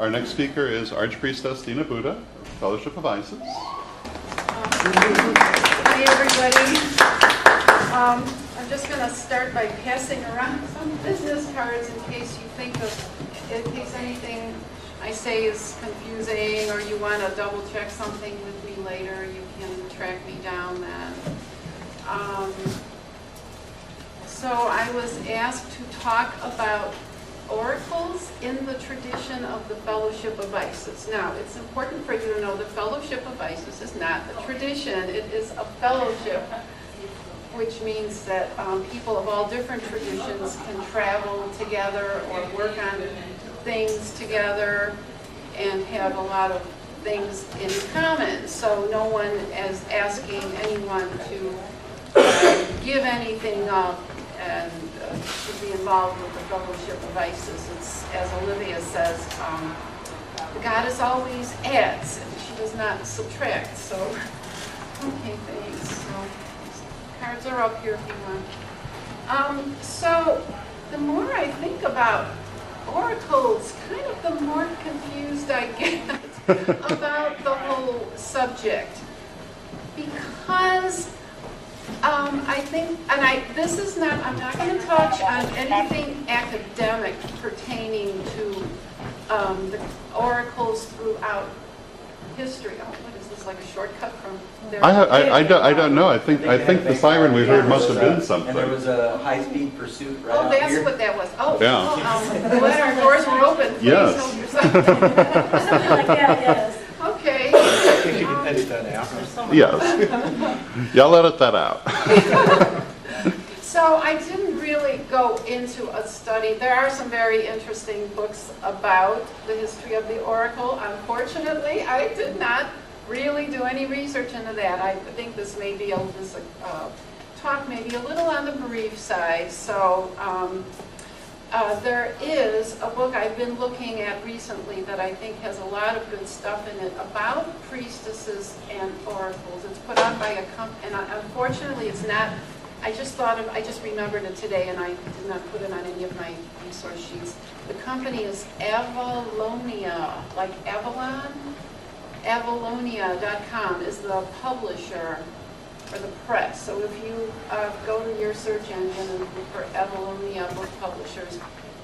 Our next speaker is Arch Priestess Deena Butta, Fellowship of Isis. Hi, everybody. I'm just going to start by passing around some business cards in case anything I say is confusing or you want to double check something with me later. You can track me down then. So I was asked to talk about oracles in the tradition of the Fellowship of Isis. Now, it's important for you to know the Fellowship of Isis is not a tradition. It is a fellowship, which means that people of all different traditions can travel together or work on things together and have a lot of things in common. So no one is asking anyone to give anything up and to be involved with the Fellowship of Isis. It's, as Olivia says, the goddess always adds, and she does not subtract. So, okay, thanks. So, cards are up here if you want. So, the more I think about oracles, kind of the more confused I get about the whole subject. Because I think, this is not, I'm not going to touch on anything academic pertaining to the oracles throughout history. Oh, what is this, like a shortcut from there? I don't know. I think the siren we heard must have been something. And there was a high-speed pursuit right out that's here. what that was. Oh, Yeah. When our doors were open, please Yes. help yourself. Something like that, yes. Okay. I think you can edit that out. Yes. Y'all edit that out. So I didn't really go into a study. There are some very interesting books about the history of the oracle. Unfortunately, I did not really do any research into that. I think this may be talk maybe a little on the brief side. So there is a book I've been looking at recently that I think has a lot of good stuff in it about priestesses and oracles. It's put on by a company, and unfortunately it's not, I just remembered it today and I did not put it on any of my resource sheets. The company is Avalonia, like Avalon. Avalonia.com is the publisher or the press. So if you go to your search engine and look for Avalonia book publishers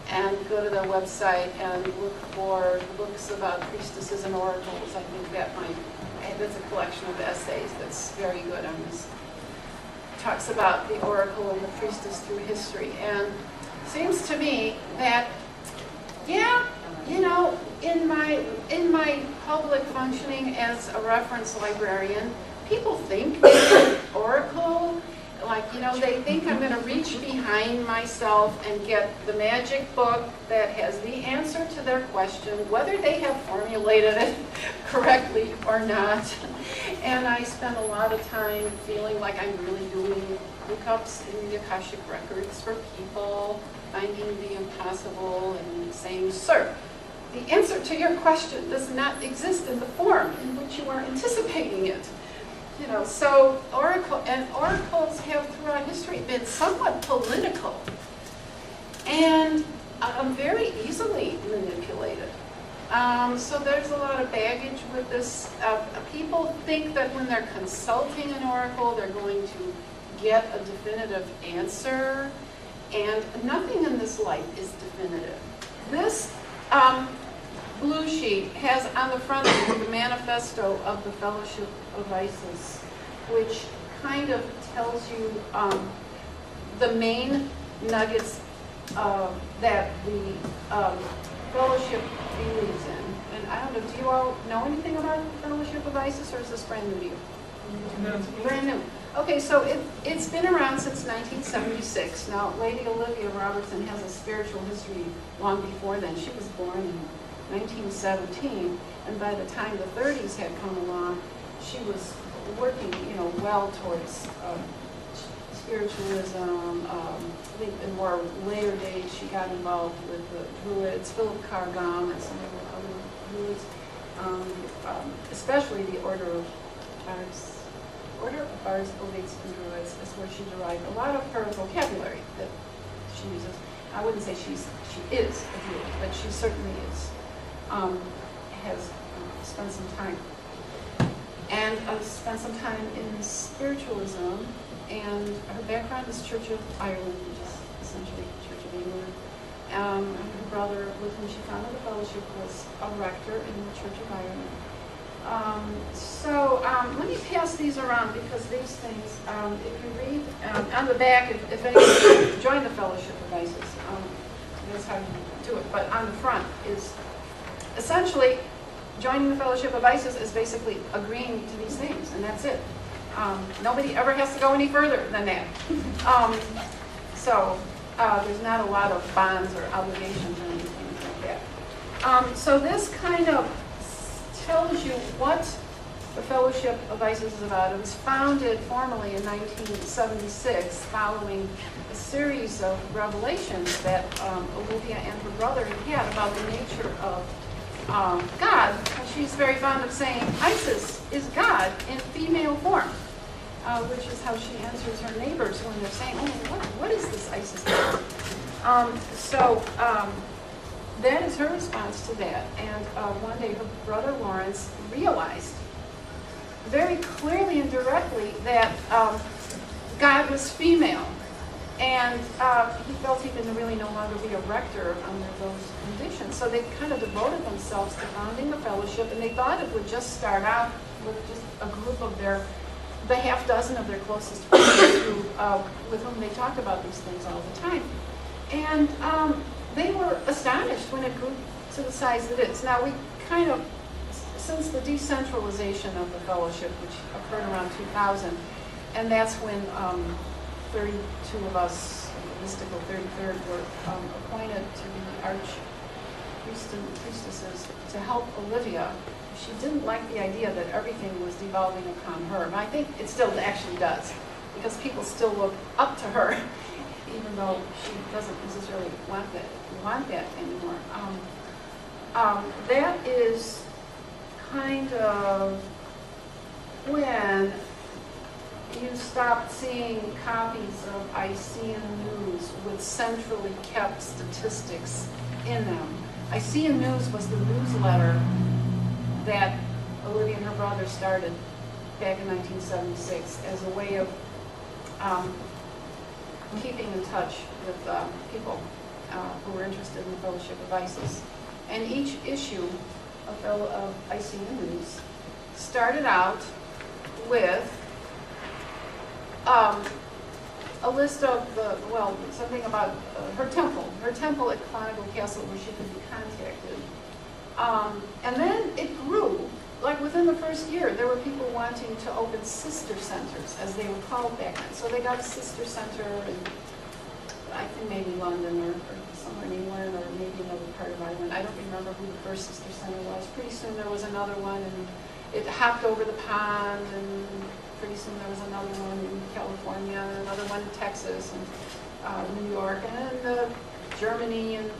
and go to their website and look for books about priestesses and oracles, I think that's a collection of essays that's very good on this. Talks about the oracle and the priestess through history. And it seems to me that, yeah, you know, in my public functioning as a reference librarian, people think oracle, like, you know, they think I'm going to reach behind myself and get the magic book that has the answer to their question, whether they have formulated it correctly or not. And I spend a lot of time feeling like I'm really doing lookups in the Akashic records for people, finding the impossible and saying, sir, the answer to your question does not exist in the form in which you are anticipating it. You know, so oracles have throughout history been somewhat political and very easily manipulated. So there's a lot of baggage with this. People think that when they're consulting an oracle, they're going to get a definitive answer, and nothing in this life is definitive. This blue sheet has on the front of it the manifesto of the Fellowship of Isis, which kind of tells you the main nuggets that the Fellowship believes in. And I don't know, do you all know anything about the Fellowship of Isis, or is this brand new to you? Brand new. Okay, so it's been around since 1976. Now, Lady Olivia Robertson has a spiritual history long before then. She was born in 1917, and by the time the 30s had come along, she was working, you know, well towards spiritualism. I think in more later days, she got involved with the Druids, Philip Carr-Gum, and some of the other Druids, especially the Order of Bars, Ovates, and Druids. That's where she derived a lot of her vocabulary that she uses. I wouldn't say she is a Druid, but she certainly is has spent some time. And spent some time in spiritualism, and her background is Church of Ireland, which is essentially Church of England. Her brother, with whom she founded the fellowship, was a rector in the Church of Ireland. Let me pass these around, because these things, if you read on the back, if anyone joined the Fellowship of Isis, that's how you do it. But on the front is essentially joining the Fellowship of Isis is basically agreeing to these things, and that's it. Nobody ever has to go any further than that. There's not a lot of bonds or obligations or anything like that. So this kind of tells you what the Fellowship of Isis is about. It was founded formally in 1976 following a series of revelations that Olivia and her brother had about the nature of God. She's very fond of saying Isis is God in female form, which is how she answers her neighbors when they're saying, oh, what is this Isis God? That is her response to that. And one day her brother Lawrence realized very clearly and directly that God was female. And he felt he could really no longer be a rector under those conditions. So they kind of devoted themselves to founding the fellowship, and they thought it would just start out with just a group of the half dozen of their closest friends with whom they talked about these things all the time. And they were astonished when it grew to the size it is. Now, we kind of, since the decentralization of the fellowship, which occurred around 2000, and that's when 32 of us, mystical 33rd, were appointed to be Arch Priestesses to help Olivia. She didn't like the idea that everything was devolving upon her, and I think it still actually does, because people still look up to her, even though she doesn't necessarily want that anymore. That is kind of when you stopped seeing copies of Isian News with centrally kept statistics in them. Isian News was the newsletter that Olivia and her brother started back in 1976 as a way of keeping in touch with people who were interested in the Fellowship of Isis. And each issue of Isian News started out with a list of something about her temple at Clonical Castle, where she could be contacted. And then it grew. Like within the first year, there were people wanting to open sister centers, as they were called back then. So they got a sister center in, I think maybe London or somewhere in England, or maybe another part of Ireland. I don't remember who the first sister center was. Pretty soon there was another one, and it hopped over the pond, and pretty soon there was another one in California, and another one in Texas, and New York, and then Germany, and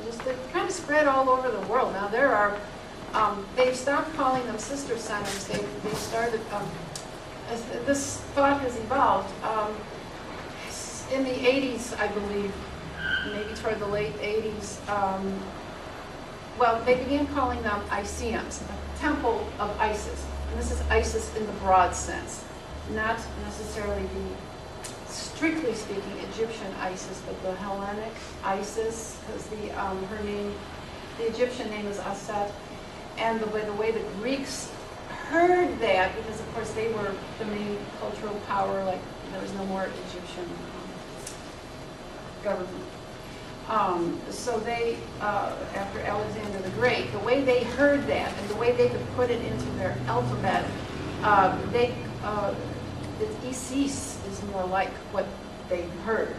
just it kind of spread all over the world. Now there are, they've stopped calling them sister centers. They started, as this thought has evolved, in the 80s, I believe, maybe toward the late 80s, they began calling them Isians, the Temple of Isis. And this is Isis in the broad sense, not necessarily the, strictly speaking, Egyptian Isis, but the Hellenic Isis, because her name, the Egyptian name is Aset. And the way the Greeks heard that, because of course they were the main cultural power, like there was no more Egyptian government. So they, after Alexander the Great, the way they heard that and the way they could put it into their alphabet, Isis is more like what they heard,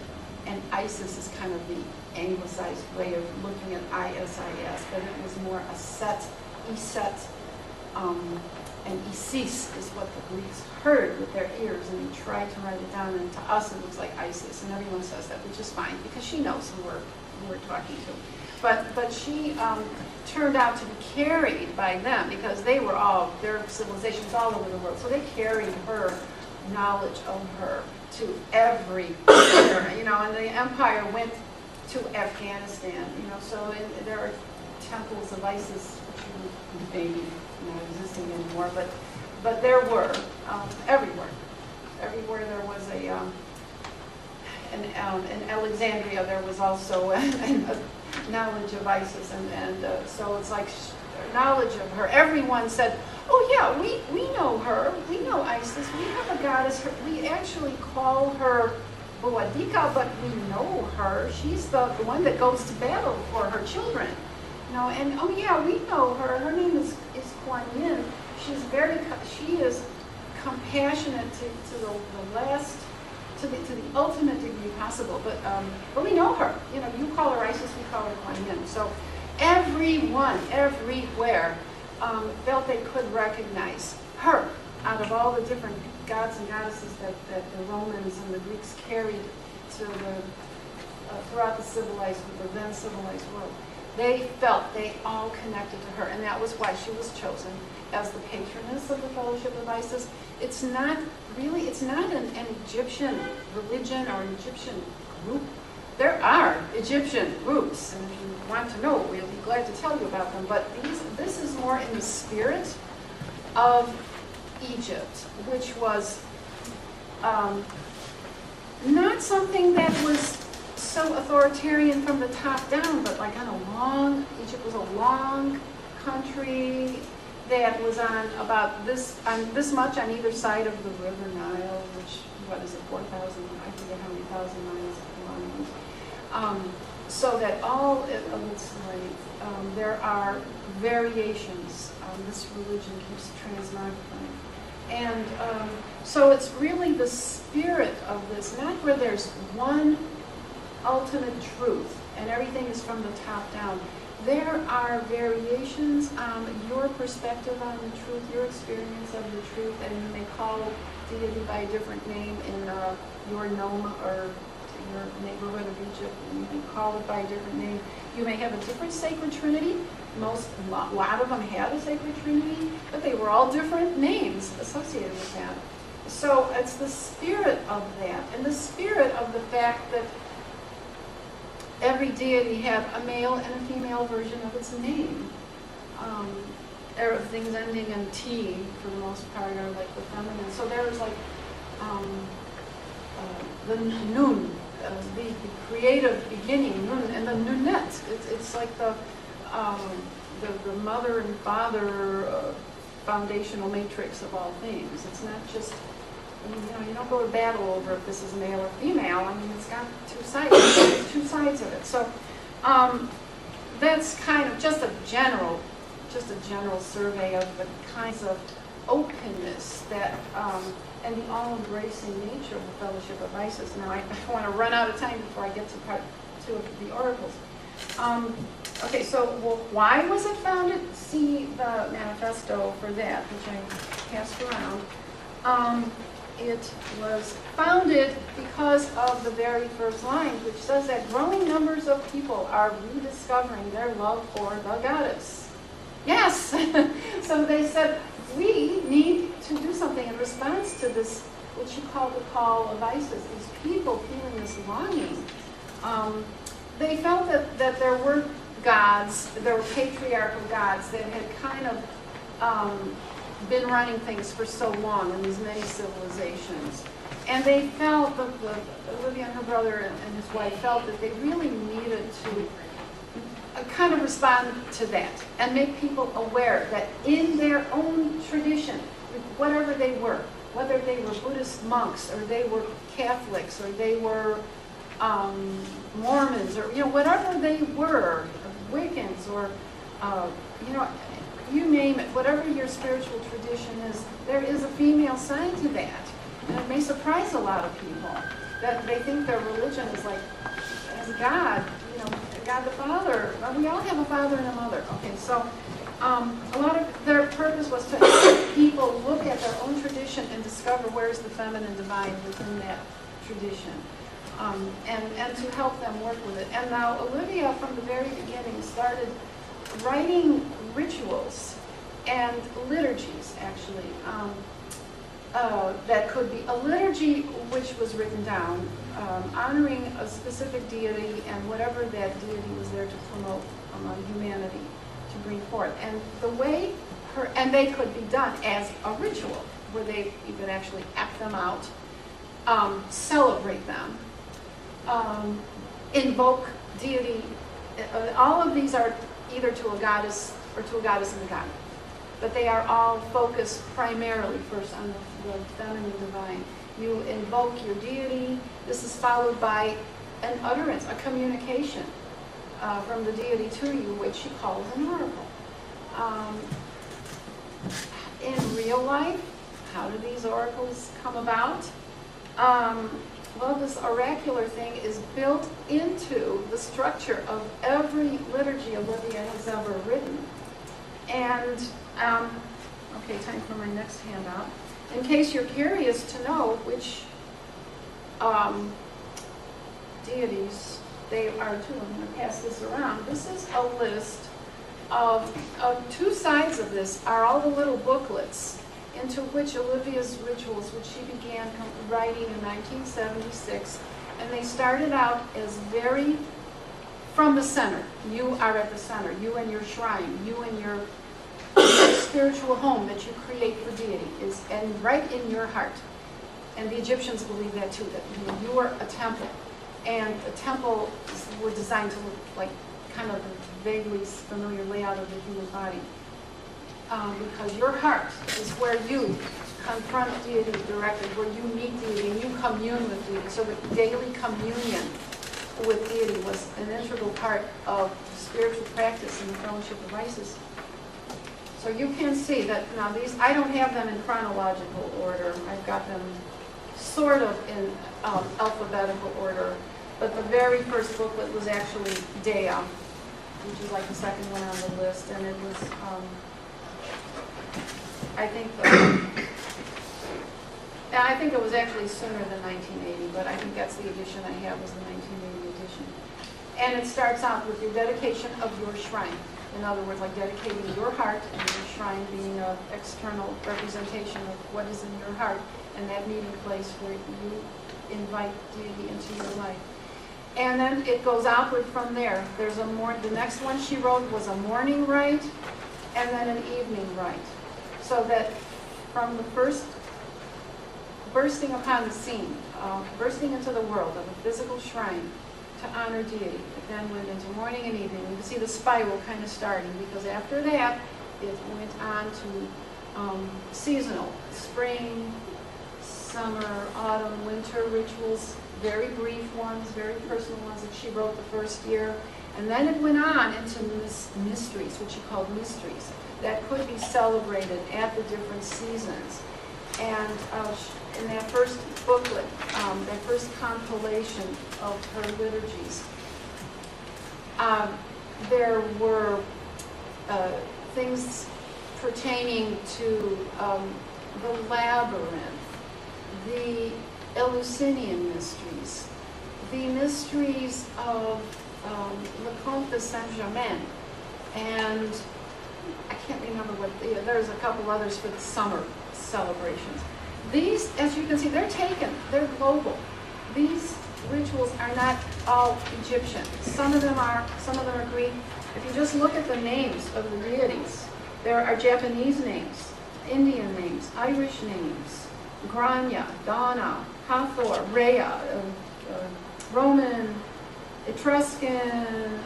and Isis is kind of the anglicized way of looking at ISIS, but it was more Aset, Iset, and Isis is what the Greeks heard with their ears, and they tried to write it down, and to us it looks like Isis, and everyone says that, which is fine, because she knows who we're talking to. But she turned out to be carried by them, because they were all, their civilizations all over the world, so they carried her knowledge of her to every corner, and the empire went to Afghanistan, so there are temples of Isis maybe not existing anymore, but there were everywhere. Everywhere there was in Alexandria there was also a knowledge of Isis, and so it's like knowledge of her. Everyone said, "Oh yeah, we know her. We know Isis. We have a goddess. We actually call her Boadika, but we know her. She's the one that goes to battle for her children." And oh yeah, we know her. Her name is Kuan Yin. She is compassionate to the ultimate degree possible. But we know her. You call her Isis, we call her Kuan Yin. So everyone, everywhere, felt they could recognize her out of all the different gods and goddesses that the Romans and the Greeks carried to throughout the then civilized world. They felt they all connected to her, and that was why she was chosen as the patroness of the Fellowship of Isis. It's not an Egyptian religion or an Egyptian group. There are Egyptian groups, and if you want to know, we'll be glad to tell you about them, but this is more in the spirit of Egypt, which was not something that was so authoritarian from the top down, but like Egypt was a long country that was on about this much on either side of the River Nile, which, 4,000, I forget how many thousand miles long. So that all of its length, there are variations. This religion keeps transmogifying. And so it's really the spirit of this, not where there's one ultimate truth and everything is from the top down. There are variations on your perspective on the truth, your experience of the truth, and you may call deity by a different name in your nome or your neighborhood of Egypt, and you may call it by a different name. You may have a different sacred trinity. A lot of them had a sacred trinity, but they were all different names associated with that. So it's the spirit of that, and the spirit of the fact that every deity had a male and a female version of its name. There are things ending in T, for the most part, are like the feminine. So there was like the Nun, the creative beginning, Nun, and the Nunet. It's like the mother and father foundational matrix of all things. It's not just, you don't go to battle over if this is male or female. I mean, it's got two sides of it. So that's kind of just a general survey of the kinds of openness that and the all-embracing nature of the Fellowship of Isis. Now, I want to run out of time before I get to part 2 of the oracles. Okay, so why was it founded? See the manifesto for that, which I passed around. It was founded because of the very first line, which says that growing numbers of people are rediscovering their love for the goddess. Yes! So they said, we need to do something in response to this, what you call the call of Isis, these people feeling this longing. They felt that there were gods, there were patriarchal gods that had kind of been running things for so long in these many civilizations. And they felt, Olivia and her brother and his wife felt that they really needed to kind of respond to that and make people aware that in their own tradition, whatever they were, whether they were Buddhist monks or they were Catholics or they were Mormons or whatever they were, Wiccans or you name it, whatever your spiritual tradition is, there is a female side to that. And it may surprise a lot of people that they think their religion is like, as a God, God the Father. We all have a father and a mother. Okay, so a lot of their purpose was to help people look at their own tradition and discover where's the feminine divine within that tradition. And to help them work with it. And now Olivia, from the very beginning, started writing rituals and liturgies, actually, that could be a liturgy which was written down, honoring a specific deity and whatever that deity was there to promote among humanity. to bring forth. And the way and they could be done as a ritual, where you could actually act them out, celebrate them, invoke deity. All of these are either to a goddess or to a goddess and a god. But they are all focused primarily first on the feminine divine. You invoke your deity. This is followed by an utterance, a communication from the deity to you, which she calls an oracle. In real life, how do these oracles come about? Well, this oracular thing is built into the structure of every liturgy Olivia has ever written. And, okay, time for my next handout. In case you're curious to know which deities they are too, I'm going to pass this around. This is a list of two sides of this are all the little booklets into which Olivia's rituals, which she began writing in 1976, and they started out as very from the center. You are at the center. You and your shrine. You and your spiritual home that you create for deity is and right in your heart. And the Egyptians believe that too, that you are a temple. And the temples were designed to look like kind of a vaguely familiar layout of the human body. Because your heart is where you confront deity directly, where you meet deity and you commune with deity. So the daily communion with deity was an integral part of spiritual practice in the Fellowship of Isis. So you can see that now these, I don't have them in chronological order. I've got them sort of in alphabetical order. But the very first booklet was actually Dea, which is like the second one on the list. And it was, I think it was actually sooner than 1980, but I think that's the edition I have was the 1980 edition. And it starts out with your dedication of your shrine. In other words, like dedicating your heart, and your shrine being an external representation of what is in your heart, and that meeting place where you invite deity into your life. And then it goes outward from there. There's the next one she wrote was a morning rite, and then an evening rite. So that from the first bursting upon the scene, bursting into the world of a physical shrine to honor deity, it then went into morning and evening. You can see the spiral kind of starting, because after that, it went on to seasonal, spring, summer, autumn, winter rituals, very brief ones, very personal ones that she wrote the first year. And then it went on into mysteries, which she called mysteries, that could be celebrated at the different seasons. And in that first booklet, that first compilation of her liturgies, there were things pertaining to the labyrinth, the Eleusinian mysteries, the mysteries of Le Comte de Saint-Germain, and I can't remember there's a couple others for the summer celebrations. These, as you can see, they're global. These rituals are not all Egyptian. Some of them are Greek. If you just look at the names of the deities, there are Japanese names, Indian names, Irish names, Grania, Donna, Hathor, Rhea, Roman, Etruscan,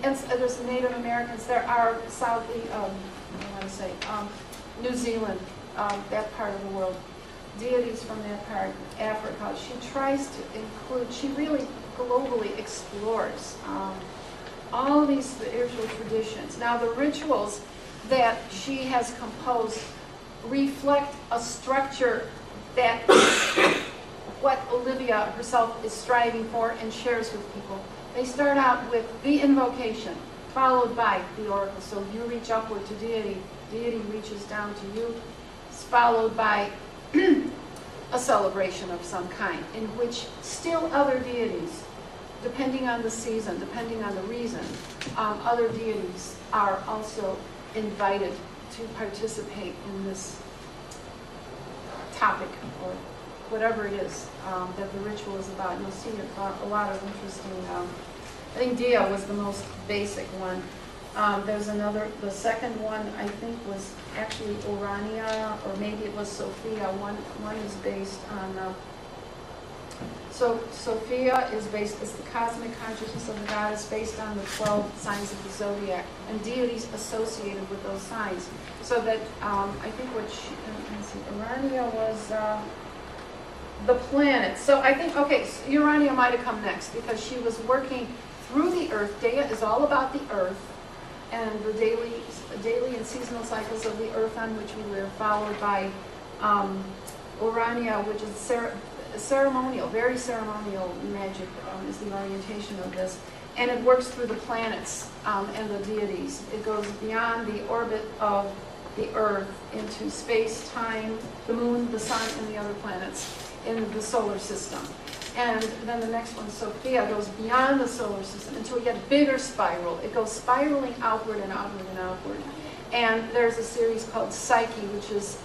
and there's Native Americans. There are New Zealand, that part of the world, deities from that part, Africa. She tries to include, she really globally explores all these spiritual traditions. Now the rituals that she has composed reflect a structure that what Olivia herself is striving for and shares with people. They start out with the invocation, followed by the oracle. So you reach upward to deity, deity reaches down to you. It's followed by a celebration of some kind, in which still other deities, depending on the season, depending on the reason, other deities are also invited to participate in this topic or whatever it is that the ritual is about. You'll see a lot of interesting I think Dia was the most basic one. There's another, the second one I think was actually Urania, or maybe it was Sophia. One is based on, so Sophia is based, is the cosmic consciousness of the goddess based on the 12 signs of the zodiac and deities associated with those signs. So that, I think what she, let's see, Urania was, the planet. So I think, okay, so Urania might have come next because she was working through the earth. Dea is all about the earth and the daily and seasonal cycles of the earth on which we live, followed by Urania, which is ceremonial, very ceremonial magic is the orientation of this. And it works through the planets and the deities. It goes beyond the orbit of the earth into space, time, the moon, the sun, and the other planets in the solar system. And then the next one, Sophia, goes beyond the solar system into a yet bigger spiral. It goes spiraling outward and outward and outward. And there's a series called Psyche, which is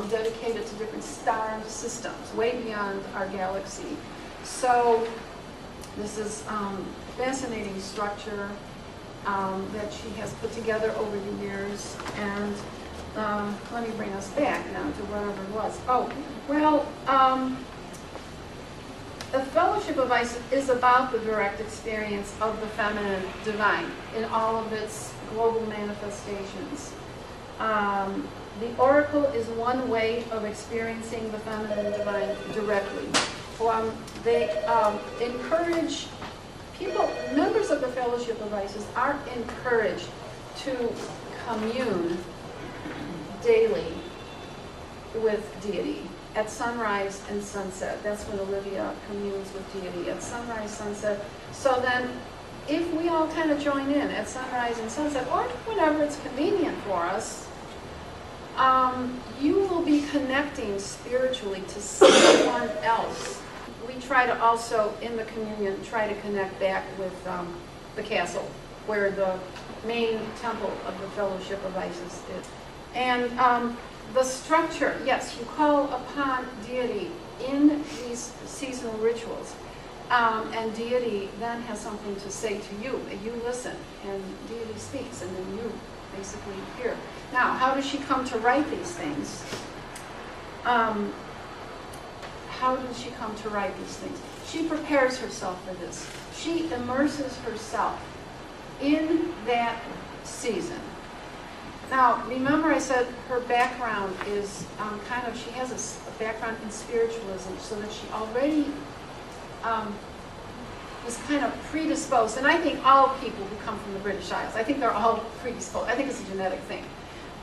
dedicated to different star systems, way beyond our galaxy. So this is fascinating structure that she has put together over the years. And let me bring us back now to whatever it was. Oh, well, the Fellowship of Isis is about the direct experience of the feminine divine in all of its global manifestations. The oracle is one way of experiencing the feminine divine directly. They encourage people, members of the Fellowship of Isis are encouraged to commune daily with deity at sunrise and sunset. That's when Olivia communes with deity, at sunrise, sunset. So then, if we all kind of join in at sunrise and sunset, or whenever it's convenient for us, you will be connecting spiritually to someone else. We try to also, in the communion, try to connect back with the castle, where the main temple of the Fellowship of Isis is. And the structure, yes, you call upon deity in these seasonal rituals, and deity then has something to say to you. You listen, and deity speaks, and then you basically hear. Now, how does she come to write these things? How does she come to write these things? She prepares herself for this. She immerses herself in that season. Now, remember I said her background is she has a background in spiritualism, so that she already was kind of predisposed. And I think all people who come from the British Isles, I think they're all predisposed. I think it's a genetic thing.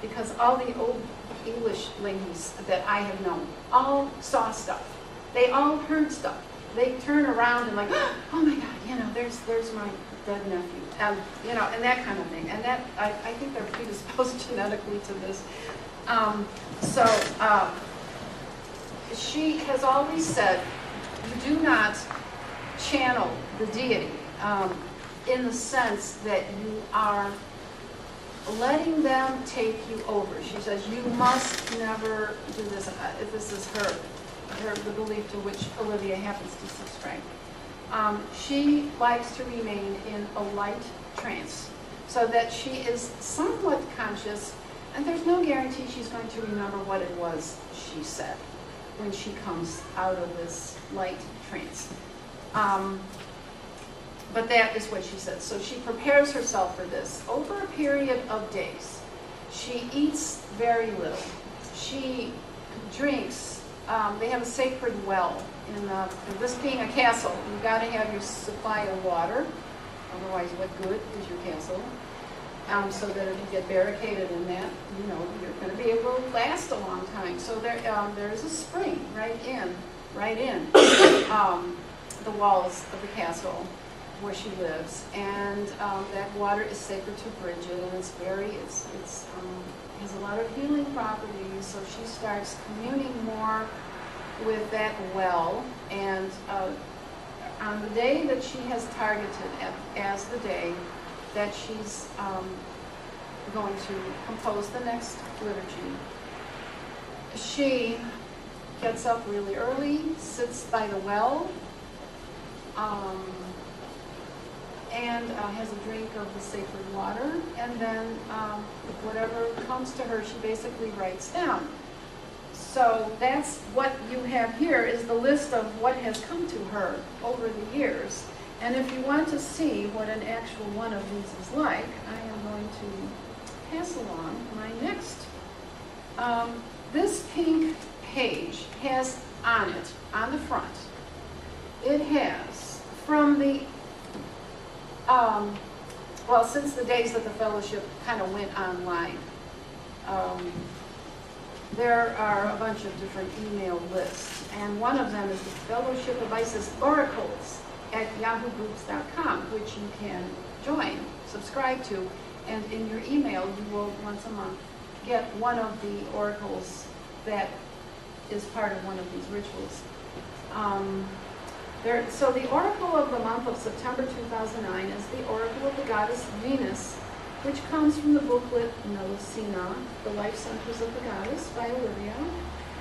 Because all the old English ladies that I have known all saw stuff. They all heard stuff. They turn around and like, oh my God, there's my dead nephew, and that kind of thing. And that I think they're predisposed genetically to this. She has always said, you do not channel the deity in the sense that you are letting them take you over. She says you must never do this. This is the belief to which Olivia happens to subscribe. She likes to remain in a light trance so that she is somewhat conscious, and there's no guarantee she's going to remember what it was she said when she comes out of this light trance. But that is what she says. So she prepares herself for this over a period of days. She eats very little. She drinks. They have a sacred well. This being a castle, you've got to have your supply of water. Otherwise, what good is your castle? So that if you get barricaded in that, you're going to be able to last a long time. So there is a spring right in the walls of the castle where she lives, and that water is sacred to Bridget, and it's has a lot of healing properties. So she starts communing more with that well, and on the day that she has targeted as the day that she's going to compose the next liturgy, she gets up really early, sits by the well, and has a drink of the sacred water, and then whatever comes to her, she basically writes down. So that's what you have here is the list of what has come to her over the years. And if you want to see what an actual one of these is like, I am going to pass along my next. This pink page has on it, on the front, it has from the, well, since the days that the fellowship kind of went online, there are a bunch of different email lists, and one of them is the Fellowship of Isis Oracles at yahoogroups.com, which you can join, subscribe to, and in your email you will once a month get one of the oracles that is part of one of these rituals. So the oracle of the month of September 2009 is the oracle of the goddess Venus, which comes from the booklet Melusina, The Life Centers of the Goddess by Olivia.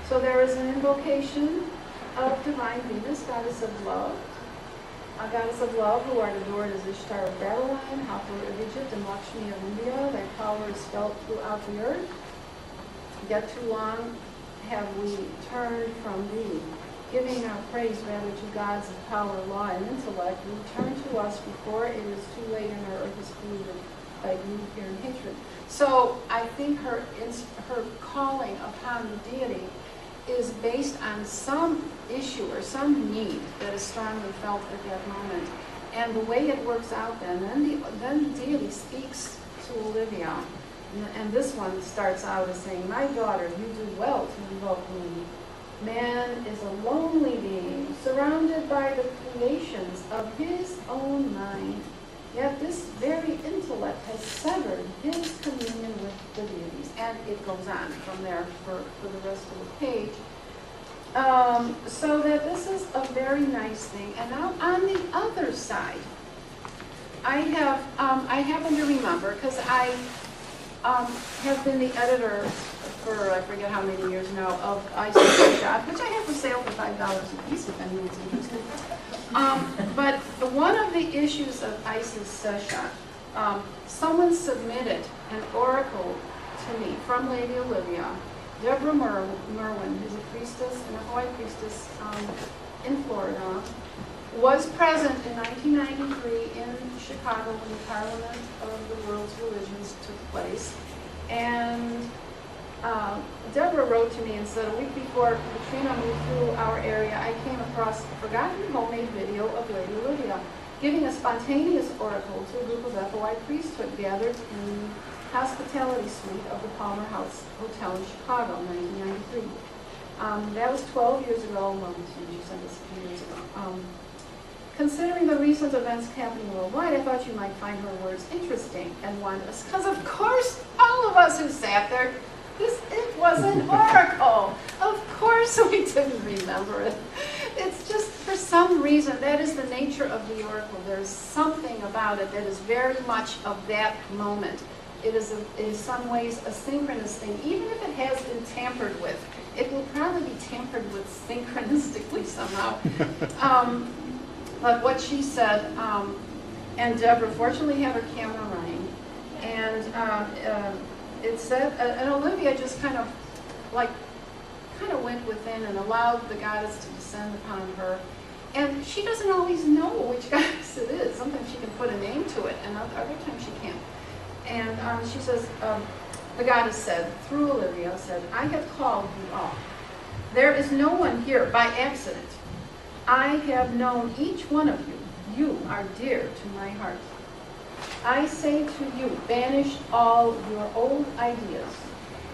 So there is an invocation of divine Venus, goddess of love, a goddess of love who are adored as Ishtar of Babylon, Hathor of Egypt, and Lakshmi of India. Their power is felt throughout the earth. Yet too long have we turned from thee, giving our praise rather to gods of power, law, and intellect. Return to us before it is too late and our earth is polluted by greed, fear, and hatred. So I think her calling upon the deity is based on some issue or some need that is strongly felt at that moment. And the way it works out then the deity speaks to Olivia. And this one starts out as saying, "My daughter, you do well to invoke me. Man is a lonely being, surrounded by the creations of his own mind. Yet this very intellect has severed his communion with the deities." And it goes on from there for the rest of the page. So that this is a very nice thing. And now on the other side, I happen to remember, because I have been the editor for I forget how many years now of Isian Shop, which I have for sale for $5 a piece if anyone's interested. But one of the issues of Isis Shop, someone submitted an oracle to me from Lady Olivia. Deborah Merwin, who's a priestess and a Hawaii priestess in Florida, was present in 1993 in Chicago when the Parliament of the World's Religions took place. And Deborah wrote to me and said, a week before Katrina moved through our area, I came across a forgotten homemade video of Lady Olivia giving a spontaneous oracle to a group of FOI priesthood gathered in the hospitality suite of the Palmer House Hotel in Chicago in 1993. That was 12 years ago. Well, she said this a few years ago. Considering the recent events happening worldwide, I thought you might find her words interesting and want us, because of course, all of us who sat there, it was an oracle. Of course we didn't remember it. It's just, for some reason, that is the nature of the oracle. There's something about it that is very much of that moment. It is in some ways a synchronous thing. Even if it has been tampered with, it will probably be tampered with synchronistically somehow. But what she said, and Deborah fortunately had her camera running, and it said, and Olivia just kind of went within and allowed the goddess to descend upon her. And she doesn't always know which goddess it is. Sometimes she can put a name to it, and other times she can't. And she says, the goddess said, through Olivia, said, I have called you all. There is no one here by accident. I have known each one of you. You are dear to my heart. I say to you, banish all your old ideas.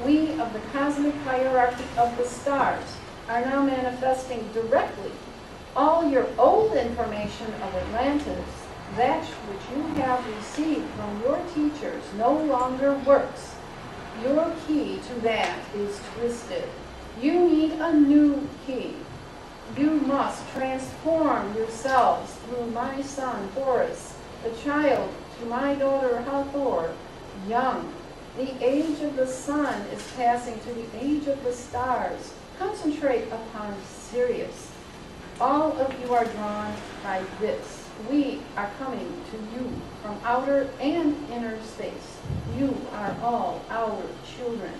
We of the cosmic hierarchy of the stars are now manifesting directly all your old information of Atlantis. That which you have received from your teachers no longer works. Your key to that is twisted. You need a new key. You must transform yourselves through my son, Horus, the child to my daughter, Hathor, young. The age of the sun is passing to the age of the stars. Concentrate upon Sirius. All of you are drawn by this. we are coming to you from outer and inner space. You are all our children.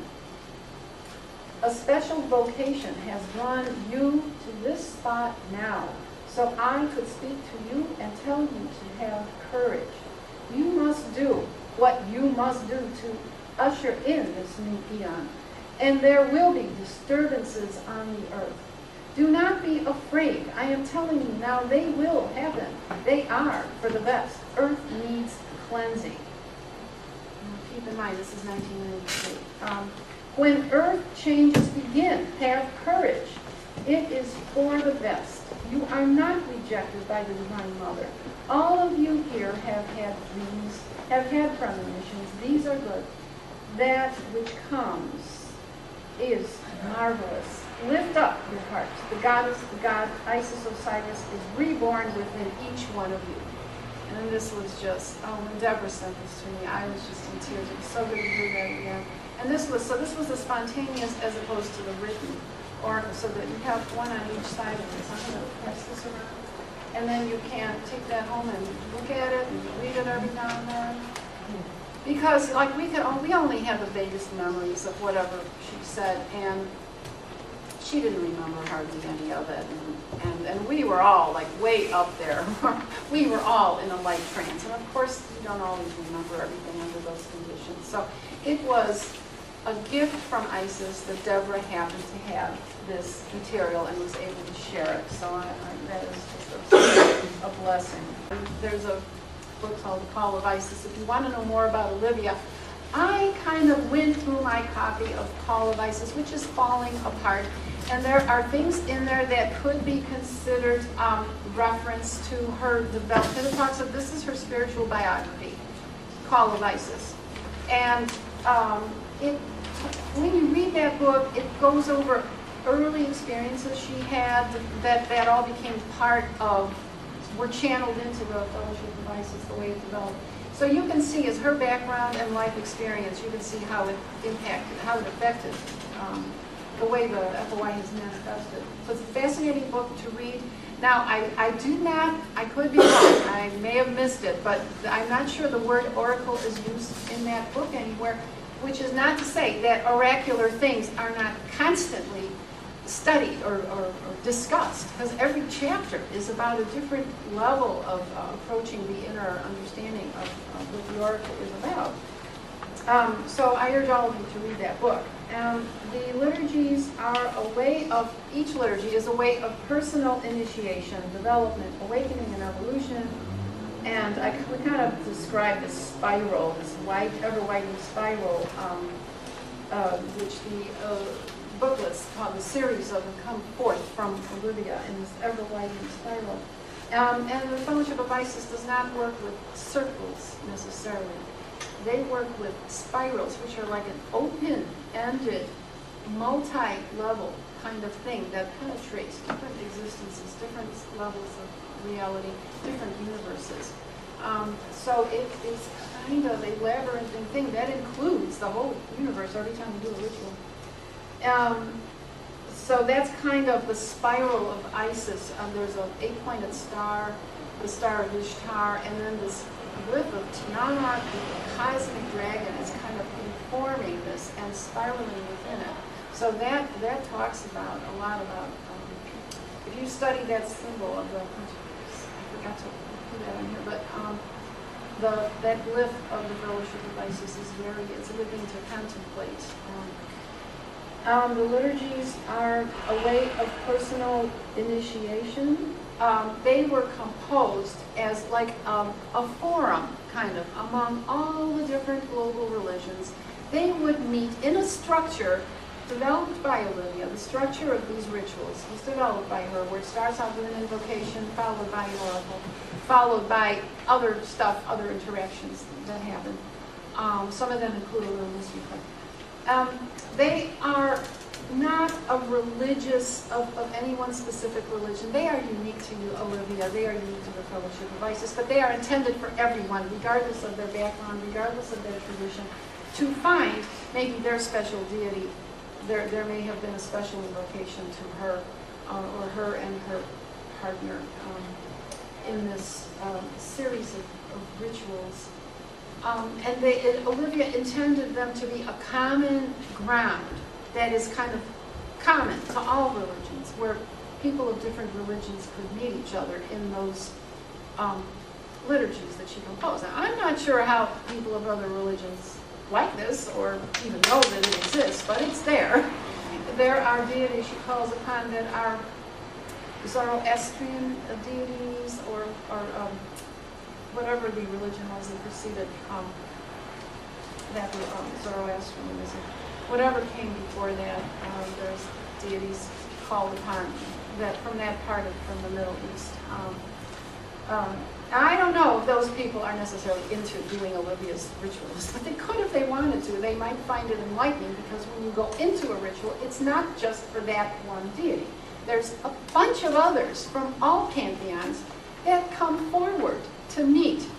A special vocation has drawn you to this spot now, so I could speak to you and tell you to have courage. You must do what you must do to usher in this new eon, and there will be disturbances on the earth. Do not be afraid. I am telling you now, they will happen. They are for the best. Earth needs cleansing. Keep in mind, this is 1993. When earth changes begin, have courage. It is for the best. You are not rejected by the Divine Mother. All of you here have had dreams, have had premonitions. These are good. That which comes is marvelous. Lift up your hearts. The goddess, the god, Isis Osiris, is reborn within each one of you. And this was just, when Deborah sent this to me, I was just in tears. It was so good to hear that again. And this was the spontaneous as opposed to the written oracle, so that you have one on each side of this. I'm going to press this around. And then you can take that home and look at it and read it every now and then. Because like we only have the vaguest memories of whatever she said, and she didn't remember hardly any of it. And we were all like way up there. We were all in a light trance. And of course, you don't always remember everything under those conditions. So it was a gift from Isis that Deborah happened to have this material and was able to share it. So that is just a blessing. There's a book called The Call of Isis. If you want to know more about Olivia, I kind of went through my copy of Call of Isis, which is falling apart. And there are things in there that could be considered reference to her development. It talks of, this is her spiritual biography, Call of Isis. And when you read that book, it goes over early experiences she had that all became part of, were channeled into the Fellowship of Isis, the way it developed. So you can see as her background and life experience, you can see how it impacted, how it affected the way the FOI has manifested. So it's a fascinating book to read. Now, I could be wrong, I may have missed it, but I'm not sure the word oracle is used in that book anywhere, which is not to say that oracular things are not constantly studied or discussed, because every chapter is about a different level of approaching the inner understanding of what the oracle is about. So I urge all of you to read that book. The liturgies are a way of, each liturgy is a way of personal initiation, development, awakening, and evolution. And we kind of describe this spiral, this ever-widening spiral, which the booklets called the series of them come forth from Olivia in this ever-widening spiral. And the Fellowship of Isis does not work with circles necessarily. They work with spirals, which are like an open-ended, multi-level kind of thing that penetrates different existences, different levels of reality, different universes. So it is kind of a labyrinthine thing that includes the whole universe every time you do a ritual. So that's kind of the spiral of Isis. There's an 8-pointed star, the star of Ishtar, and then this glyph of Tiamat, the cosmic dragon, is kind of informing this and spiraling within it. So that talks about a lot about, if you study that symbol of the, I forgot to put that in here, but that glyph of the Fellowship of Isis is it's a good thing to contemplate. The liturgies are a way of personal initiation. They were composed as like a forum, kind of, among all the different global religions. They would meet in a structure developed by Olivia. The structure of these rituals was developed by her, where it starts out with an invocation, followed by an oracle, followed by other stuff, other interactions that happen. Some of them include a little mystery. They are not a religious, of any one specific religion. They are unique to you, Olivia. They are unique to the Fellowship of Isis, but they are intended for everyone, regardless of their background, regardless of their tradition, to find maybe their special deity. There may have been a special invocation to her, or her and her partner. in this series of rituals. Olivia intended them to be a common ground that is kind of common to all religions, where people of different religions could meet each other in those liturgies that she composed. Now, I'm not sure how people of other religions like this or even know that it exists, but it's there. There are deities she calls upon that are Zoroastrian deities or whatever the religion was that preceded that Zoroastrianism. Whatever came before that, there's deities called upon that from the Middle East. I don't know if those people are necessarily into doing Olivia's rituals, but they could if they wanted to. They might find it enlightening because when you go into a ritual, it's not just for that one deity. There's a bunch of others from all pantheons that come forward to meet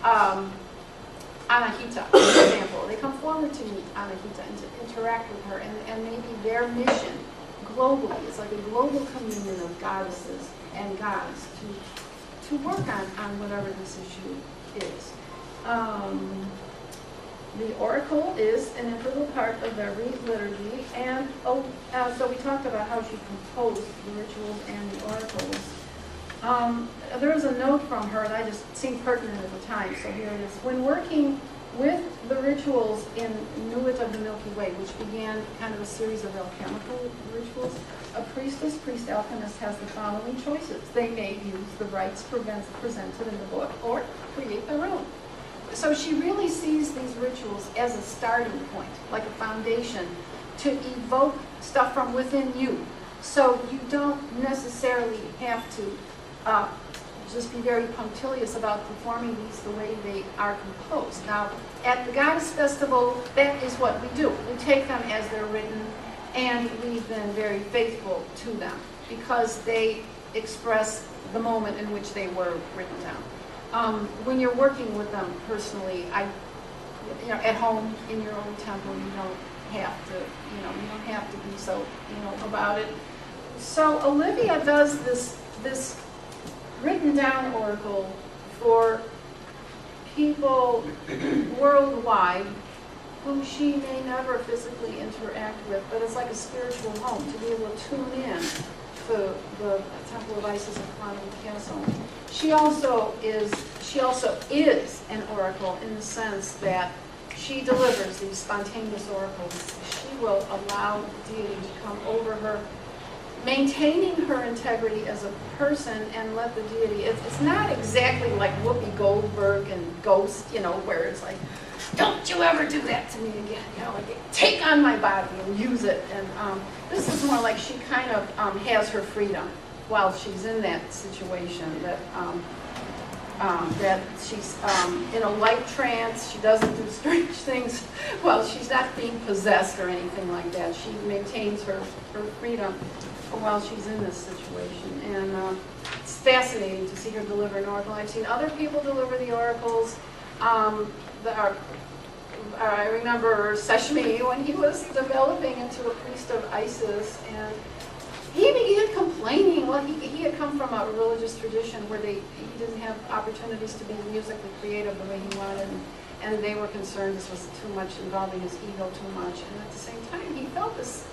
Anahita, for example. They come forward to meet Anahita and to interact with her, and maybe their mission globally is like a global communion of goddesses and gods to work on whatever this issue is. The oracle is an integral part of every liturgy, and so we talked about how she composed the rituals and the oracles. There was a note from her that I just seemed pertinent at the time, so here it is. When working with the rituals in Nuit of the Milky Way, which began kind of a series of alchemical rituals, a priestess, priest alchemist has the following choices. They may use the rites presented in the book or create their own. So she really sees these rituals as a starting point, like a foundation, to evoke stuff from within you. So you don't necessarily have to just be very punctilious about performing these the way they are composed. Now, at the Goddess Festival, that is what we do. We take them as they're written, and we've been very faithful to them because they express the moment in which they were written down. When you're working with them personally, at home in your own temple, you don't have to be so, about it. So Olivia does this written down oracle for people worldwide who she may never physically interact with, but it's like a spiritual home to be able to tune in to the Temple of Isis and Quantum Castle. She also is an oracle in the sense that she delivers these spontaneous oracles. She will allow the deity to come over her, maintaining her integrity as a person, and let the deity, it's not exactly like Whoopi Goldberg and Ghost, where it's like, don't you ever do that to me again, like take on my body and use it. And this is more like she kind of has her freedom while she's in that situation, that she's in a light trance. She doesn't do strange things while she's not being possessed or anything like that. She maintains her freedom while she's in this situation. And it's fascinating to see her deliver an oracle. I've seen other people deliver the oracles. I remember Seshmi when he was developing into a priest of Isis, and he began complaining. Well, he had come from a religious tradition where he didn't have opportunities to be musically creative the way he wanted, and they were concerned this was too much, involving his ego too much. And at the same time, he felt this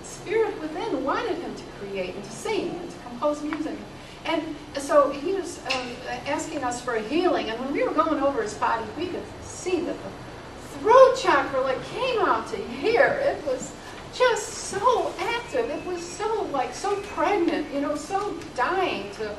spirit within wanted him to create and to sing and to compose music. And so he was asking us for a healing, and when we were going over his body, we could see that the throat chakra came out to here. It was just so active. It was so pregnant, so dying to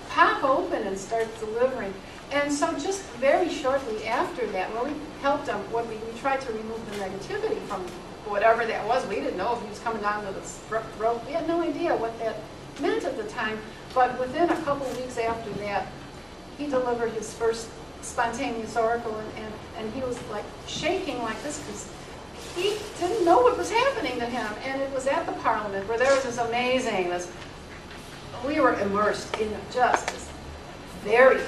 pop open and start delivering. And so just very shortly after that, we helped him. We tried to remove the negativity from whatever that was. We didn't know if he was coming down with his throat. We had no idea what that meant at the time. But within a couple of weeks after that, he delivered his first spontaneous oracle, and he was shaking like this because he didn't know what was happening to him. And it was at the Parliament where there was this amazing, we were immersed in just this very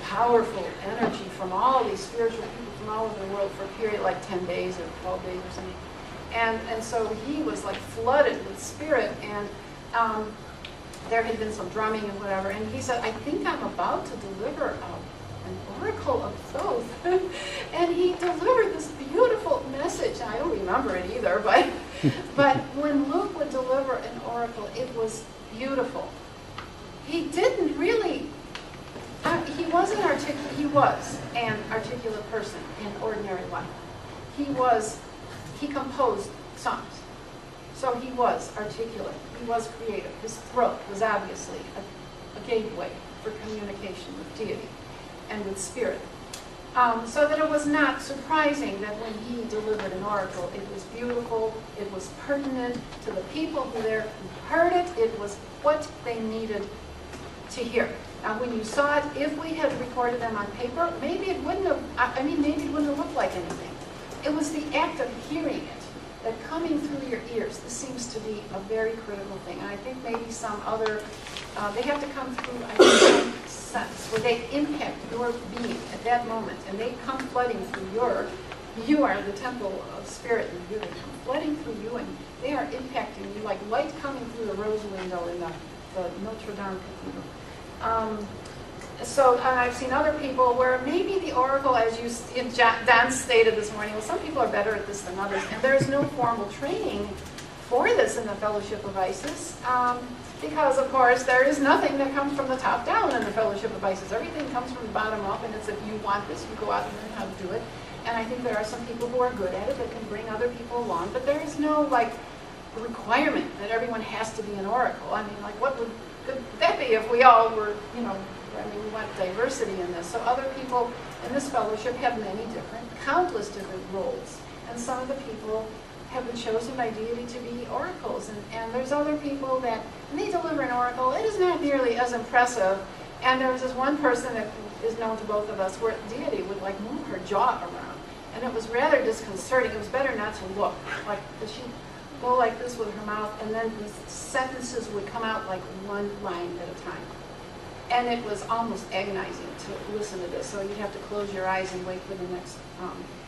powerful energy from all these spiritual people from all over the world for a period like 10 days or 12 days or something. And so he was flooded with spirit, and there had been some drumming and whatever, and he said, I think I'm about to deliver an oracle of Thoth. And he delivered this beautiful message. I don't remember it either, but when Luke would deliver an oracle, it was beautiful. He didn't really, he was an articulate person in ordinary life. He composed songs. So he was articulate, he was creative. His throat was obviously a gateway for communication with deity and with spirit. So that it was not surprising that when he delivered an oracle, it was beautiful, it was pertinent to the people who heard it, it was what they needed to hear. Now when you saw it, if we had recorded them on paper, maybe it wouldn't have, maybe it wouldn't have looked like anything. It was the act of hearing it, that coming through your ears, this seems to be a very critical thing. And I think maybe some other, they have to come through, I think, some sense where they impact your being at that moment. And they come flooding through you are the temple of spirit and you. They come flooding through you and they are impacting you like light coming through the rose window in the Notre Dame Cathedral. So I've seen other people where maybe the oracle, as Dan stated this morning, well, some people are better at this than others, and there's no formal training for this in the Fellowship of Isis, because, of course, there is nothing that comes from the top down in the Fellowship of Isis. Everything comes from the bottom up, and it's if you want this, you go out and learn how to do it. And I think there are some people who are good at it that can bring other people along, but there is no, requirement that everyone has to be an oracle. What would that be if we all were, we want diversity in this. So other people in this fellowship have many countless different roles. And some of the people have been chosen by deity to be oracles. And there's other people that, when they deliver an oracle, it is not nearly as impressive. And there was this one person that is known to both of us where deity would move her jaw around. And it was rather disconcerting. It was better not to look. Does she go like this with her mouth? And then the sentences would come out like one line at a time. And it was almost agonizing to listen to this. So you'd have to close your eyes and wait for the next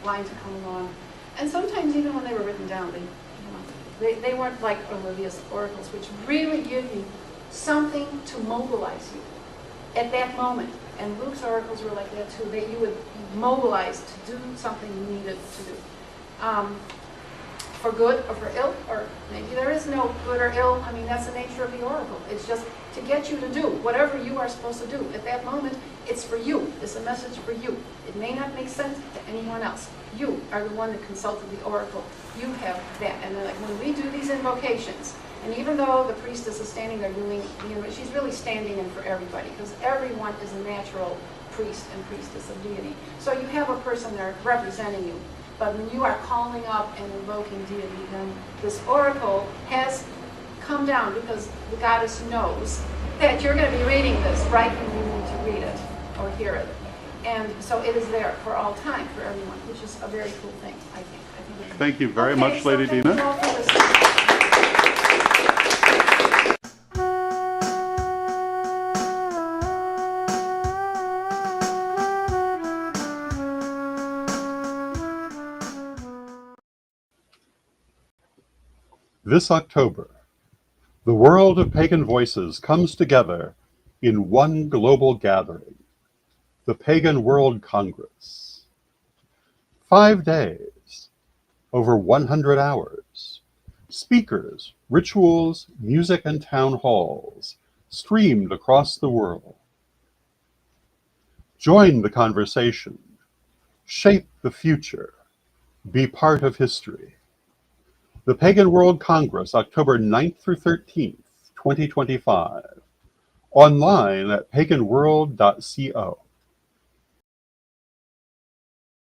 line to come along. And sometimes even when they were written down, they weren't like Olivia's oracles, which really give you something to mobilize you at that moment. And Luke's oracles were like that too. You would be mobilized to do something you needed to do. For good or for ill, or maybe there is no good or ill. That's the nature of the oracle. It's just to get you to do whatever you are supposed to do. At that moment, it's for you. It's a message for you. It may not make sense to anyone else. You are the one that consulted the oracle. You have that. And then when we do these invocations, and even though the priestess is standing there doing she's really standing in for everybody, because everyone is a natural priest and priestess of deity. So you have a person there representing you. But when you are calling up and invoking deity, then this oracle has come down because the goddess knows that you're going to be reading this right when you need to read it or hear it. And so it is there for all time, for everyone, which is a very cool thing, I think. Thank you very much, Lady thank Deena. you all for listening. This October, the world of pagan voices comes together in one global gathering, the Pagan World Congress. 5 days, over 100 hours, speakers, rituals, music, and town halls streamed across the world. Join the conversation, shape the future, be part of history. The Pagan World Congress, October 9th through 13th, 2025. Online at paganworld.co.